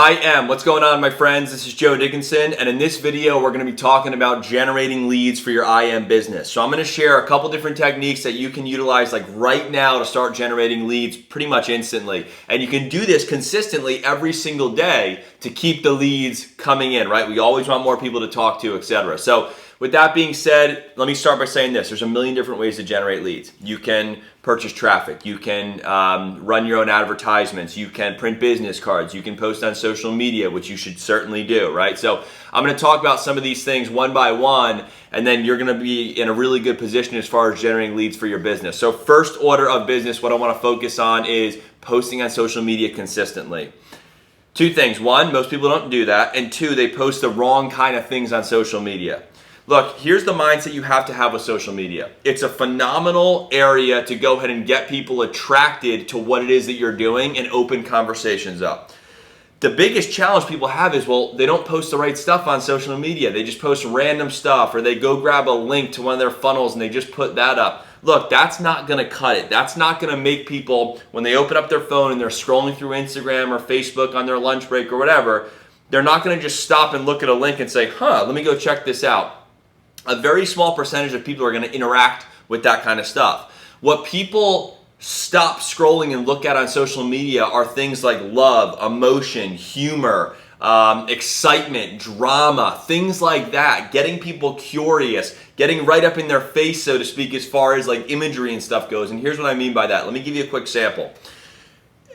What's going on, my friends? This is Joe Dickinson, and in this video we're going to be talking about generating leads for your IM business. So I'm going to share a couple different techniques that you can utilize like right now to start generating leads pretty much instantly. And you can do this consistently every single day to keep the leads coming in, right? We always want more people to talk to, etc. So with that being said, let me start by saying this. There's a million different ways to generate leads. You can purchase traffic. You can run your own advertisements. You can print business cards. You can post on social media, which you should certainly do, right? So I'm going to talk about some of these things one by one, and then you're going to be in a really good position as far as generating leads for your business. So first order of business, what I want to focus on is posting on social media consistently. Two things. One, most people don't do that. And two, they post the wrong kind of things on social media. Look, here's the mindset you have to have with social media. It's a phenomenal area to go ahead and get people attracted to what it is that you're doing and open conversations up. The biggest challenge people have is, well, they don't post the right stuff on social media. They just post random stuff, or they go grab a link to one of their funnels and they just put that up. Look, that's not going to cut it. That's not going to make people, when they open up their phone and they're scrolling through Instagram or Facebook on their lunch break or whatever, they're not going to just stop and look at a link and say, let me go check this out. A very small percentage of people are going to interact with that kind of stuff. What people stop scrolling and look at on social media are things like love, emotion, humor, excitement, drama, things like that. Getting people curious, getting right up in their face, so to speak, as far as like imagery and stuff goes. And here's what I mean by that. Let me give you a quick sample.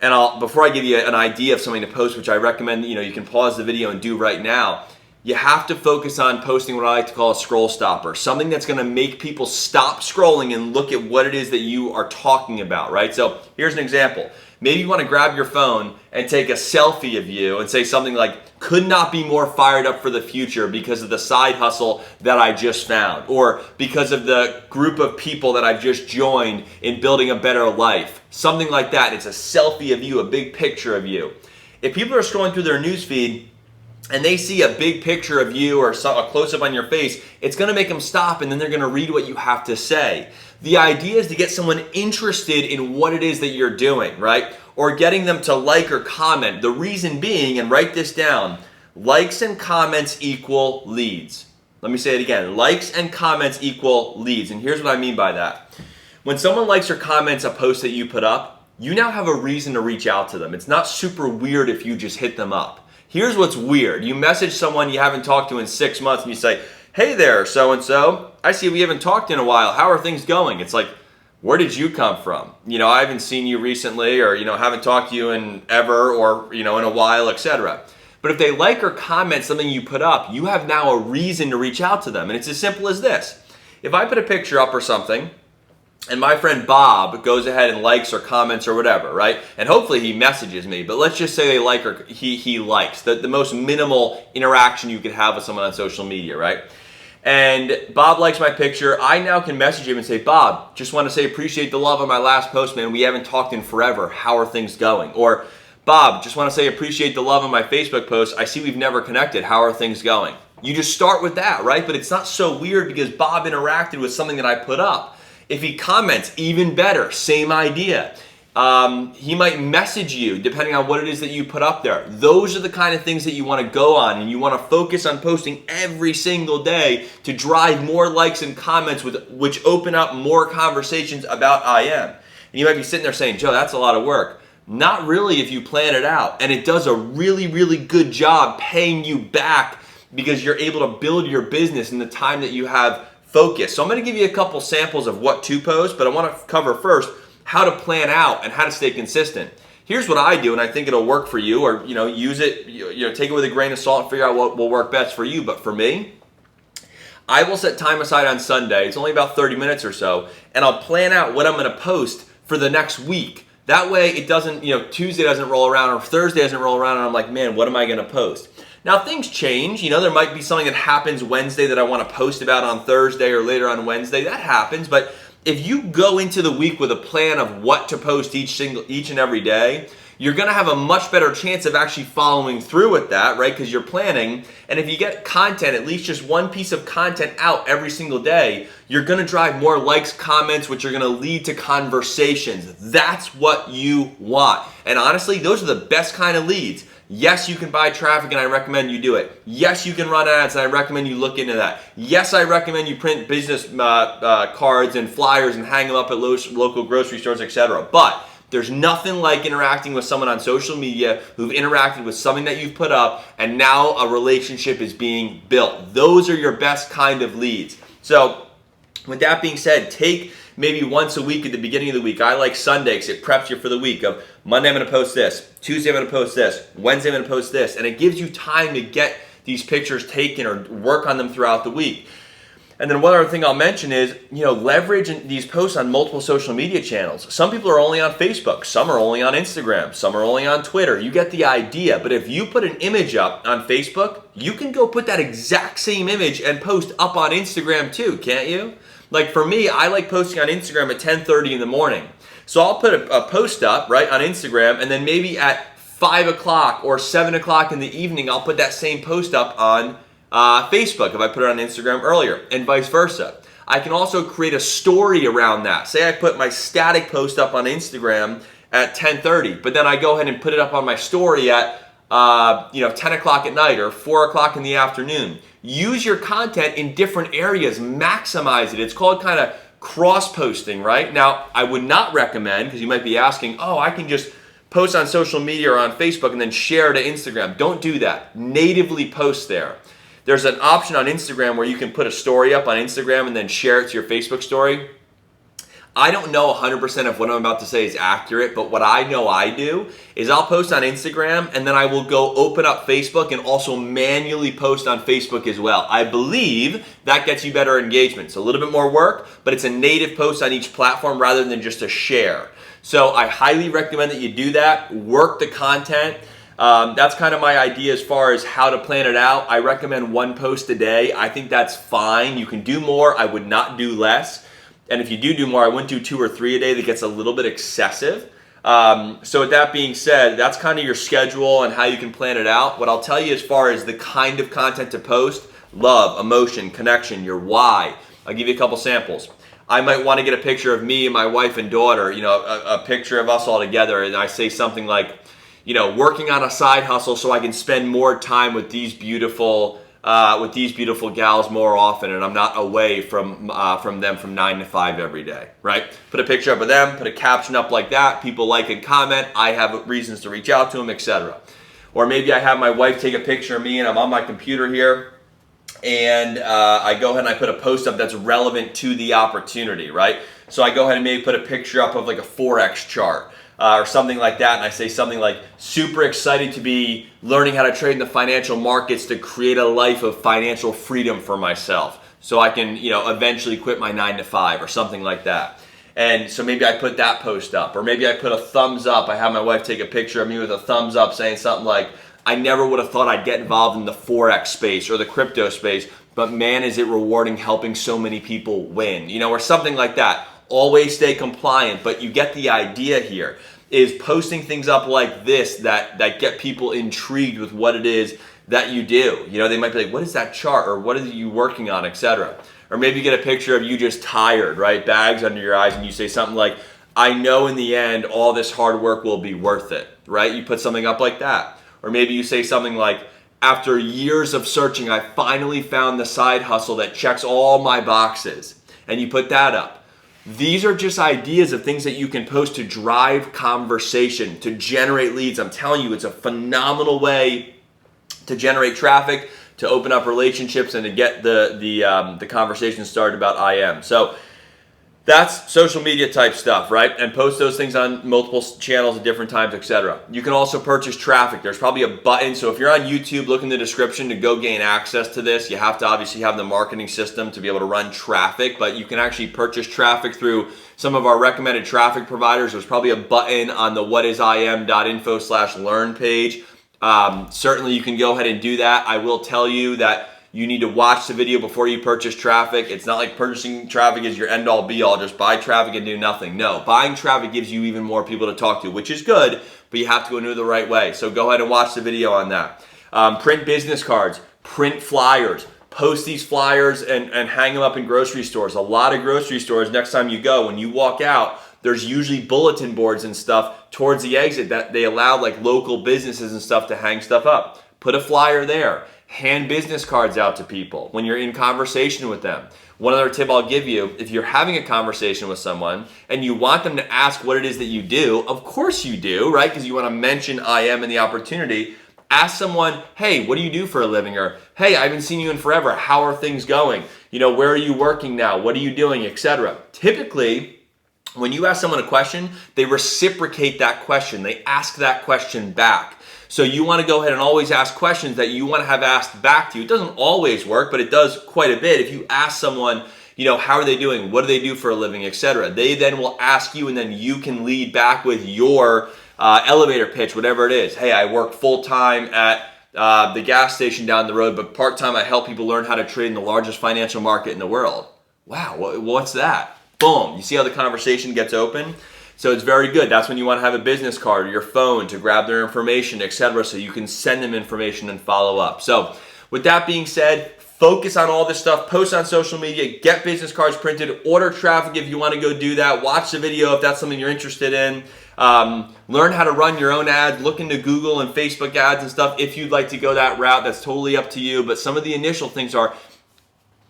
And before I give you an idea of something to post, which I recommend you can pause the video and do right now, you have to focus on posting what I like to call a scroll stopper, something that's going to make people stop scrolling and look at what it is that you are talking about, right? So here's an example. Maybe you want to grab your phone and take a selfie of you and say something like, could not be more fired up for the future because of the side hustle that I just found, or because of the group of people that I've just joined in building a better life, something like that. It's a selfie of you, a big picture of you. If people are scrolling through their newsfeed and they see a big picture of you or a close-up on your face, it's going to make them stop, and then they're going to read what you have to say. The idea is to get someone interested in what it is that you're doing, right? Or getting them to like or comment. The reason being, and write this down, likes and comments equal leads. Let me say it again. Likes and comments equal leads. And here's what I mean by that. When someone likes or comments a post that you put up, you now have a reason to reach out to them. It's not super weird if you just hit them up. Here's what's weird. You message someone you haven't talked to in 6 months and you say, hey there, so-and-so. I see we haven't talked in a while. How are things going? It's like, where did you come from? I haven't seen you recently, or, haven't talked to you in ever, or, in a while, etc. But if they like or comment something you put up, you have now a reason to reach out to them. And it's as simple as this. If I put a picture up or something, and my friend Bob goes ahead and likes or comments or whatever, right? And hopefully he messages me, but let's just say they like or he likes. The most minimal interaction you could have with someone on social media, right? And Bob likes my picture. I now can message him and say, Bob, just want to say appreciate the love on my last post, man. We haven't talked in forever. How are things going? Or, Bob, just want to say appreciate the love on my Facebook post. I see we've never connected. How are things going? You just start with that, right? But it's not so weird because Bob interacted with something that I put up. If he comments, even better, same idea. He might message you depending on what it is that you put up there. Those are the kind of things that you want to go on, and you want to focus on posting every single day to drive more likes and comments, which open up more conversations about IM. And you might be sitting there saying, Joe, that's a lot of work. Not really if you plan it out. And it does a really, really good job paying you back because you're able to build your business in the time that you have focus. So I'm going to give you a couple samples of what to post, but I want to cover first how to plan out and how to stay consistent. Here's what I do, and I think it'll work for you, or use it, take it with a grain of salt and figure out what will work best for you. But for me, I will set time aside on Sunday. It's only about 30 minutes or so, and I'll plan out what I'm going to post for the next week. That way it doesn't, Tuesday doesn't roll around or Thursday doesn't roll around and I'm like, man, what am I going to post? Now things change, there might be something that happens Wednesday that I want to post about on Thursday or later on Wednesday. That happens, but if you go into the week with a plan of what to post each and every day, you're going to have a much better chance of actually following through with that, right? Because you're planning. And if you get content, at least just one piece of content out every single day, you're going to drive more likes, comments, which are going to lead to conversations. That's what you want. And honestly, those are the best kind of leads. Yes, you can buy traffic and I recommend you do it. Yes, you can run ads and I recommend you look into that. Yes, I recommend you print business cards and flyers and hang them up at local grocery stores, etc. But there's nothing like interacting with someone on social media who've interacted with something that you've put up and now a relationship is being built. Those are your best kind of leads. So with that being said, take maybe once a week at the beginning of the week. I like Sunday because it preps you for the week of Monday I'm going to post this, Tuesday I'm going to post this, Wednesday I'm going to post this, and it gives you time to get these pictures taken or work on them throughout the week. And then one other thing I'll mention is, leverage these posts on multiple social media channels. Some people are only on Facebook, some are only on Instagram, some are only on Twitter. You get the idea. But if you put an image up on Facebook, you can go put that exact same image and post up on Instagram too, can't you? Like for me, I like posting on Instagram at 10:30 in the morning. So I'll put a post up, right, on Instagram, and then maybe at 5 o'clock or 7 o'clock in the evening, I'll put that same post up on Facebook if I put it on Instagram earlier, and vice versa. I can also create a story around that. Say I put my static post up on Instagram at 10:30, but then I go ahead and put it up on my story at 10 o'clock at night or 4 o'clock in the afternoon. Use your content in different areas, maximize it. It's called kind of cross-posting, right? Now, I would not recommend, because you might be asking, I can just post on social media or on Facebook and then share to Instagram. Don't do that. Natively post there. There's an option on Instagram where you can put a story up on Instagram and then share it to your Facebook story. I don't know 100% of what I'm about to say is accurate, but what I know I do is I'll post on Instagram and then I will go open up Facebook and also manually post on Facebook as well. I believe that gets you better engagement. It's a little bit more work, but it's a native post on each platform rather than just a share. So I highly recommend that you do that. Work the content. That's kind of my idea as far as how to plan it out. I recommend one post a day. I think that's fine. You can do more. I would not do less. And if you do more, I wouldn't do 2 or 3 a day. That gets a little bit excessive. So with that being said, that's kind of your schedule and how you can plan it out. What I'll tell you as far as the kind of content to post: love, emotion, connection, your why. I'll give you a couple samples. I might want to get a picture of me and my wife and daughter, a picture of us all together, and I say something like, working on a side hustle so I can spend more time with these beautiful gals more often, and I'm not away from them from 9 to 5 every day, right? Put a picture up of them, put a caption up like that. People like and comment. I have reasons to reach out to them, etc. Or maybe I have my wife take a picture of me and I'm on my computer here, and I go ahead and I put a post up that's relevant to the opportunity, right? So I go ahead and maybe put a picture up of like a Forex chart. Or something like that, and I say something like, super excited to be learning how to trade in the financial markets to create a life of financial freedom for myself so I can eventually quit my 9 to 5 or something like that. And so maybe I put that post up, or maybe I put a thumbs up. I have my wife take a picture of me with a thumbs up saying something like, I never would have thought I'd get involved in the Forex space or the crypto space, but man, is it rewarding helping so many people win, or something like that. Always stay compliant, but you get the idea here, is posting things up like this that get people intrigued with what it is that you do. They might be like, what is that chart, or what are you working on, etc. Or maybe you get a picture of you just tired, right? Bags under your eyes, and you say something like, I know in the end all this hard work will be worth it, right? You put something up like that. Or maybe you say something like, after years of searching, I finally found the side hustle that checks all my boxes. And you put that up. These are just ideas of things that you can post to drive conversation, to generate leads. I'm telling you, it's a phenomenal way to generate traffic, to open up relationships, and to get the conversation started about IM. So that's social media type stuff, right? And post those things on multiple channels at different times, etc. You can also purchase traffic. There's probably a button. So if you're on YouTube, look in the description to go gain access to this. You have to obviously have the marketing system to be able to run traffic, but you can actually purchase traffic through some of our recommended traffic providers. There's probably a button on the whatisim.info/learn page. Certainly you can go ahead and do that. I will tell you that you need to watch the video before you purchase traffic. It's not like purchasing traffic is your end all be all. Just buy traffic and do nothing. No, buying traffic gives you even more people to talk to, which is good, but you have to go do it the right way. So go ahead and watch the video on that. Print business cards, print flyers, post these flyers and hang them up in grocery stores. A lot of grocery stores, next time you go, when you walk out, there's usually bulletin boards and stuff towards the exit that they allow like local businesses and stuff to hang stuff up. Put a flyer there. Hand business cards out to people when you're in conversation with them. One other tip I'll give you, if you're having a conversation with someone and you want them to ask what it is that you do, of course you do, right? Because you want to mention I am and the opportunity. Ask someone, hey, what do you do for a living? Or, hey, I haven't seen you in forever. How are things going? Where are you working now? What are you doing, etc. Typically, when you ask someone a question, they reciprocate that question. They ask that question back. So you want to go ahead and always ask questions that you want to have asked back to you. It doesn't always work, but it does quite a bit. If you ask someone, how are they doing? What do they do for a living, etc. They then will ask you, and then you can lead back with your elevator pitch, whatever it is. Hey, I work full-time at the gas station down the road, but part-time I help people learn how to trade in the largest financial market in the world. Wow, what's that? Boom. You see how the conversation gets open? So it's very good. That's when you want to have a business card or your phone to grab their information, etc., so you can send them information and follow up. So with that being said, focus on all this stuff, post on social media, get business cards printed, order traffic if you want to go do that, watch the video if that's something you're interested in, learn how to run your own ads, look into Google and Facebook ads and stuff if you'd like to go that route. That's totally up to you, but some of the initial things are,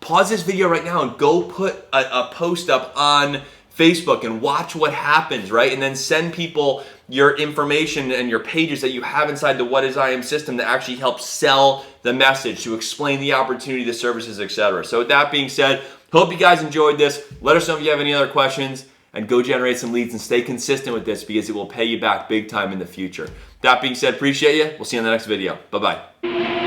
pause this video right now and go put a post up on Facebook and watch what happens, right? And then send people your information and your pages that you have inside the What is I Am system that actually help sell the message, to explain the opportunity, the services, etc. So with that being said, hope you guys enjoyed this. Let us know if you have any other questions, and go generate some leads and stay consistent with this, because it will pay you back big time in the future. That being said, appreciate you. We'll see you in the next video. Bye-bye.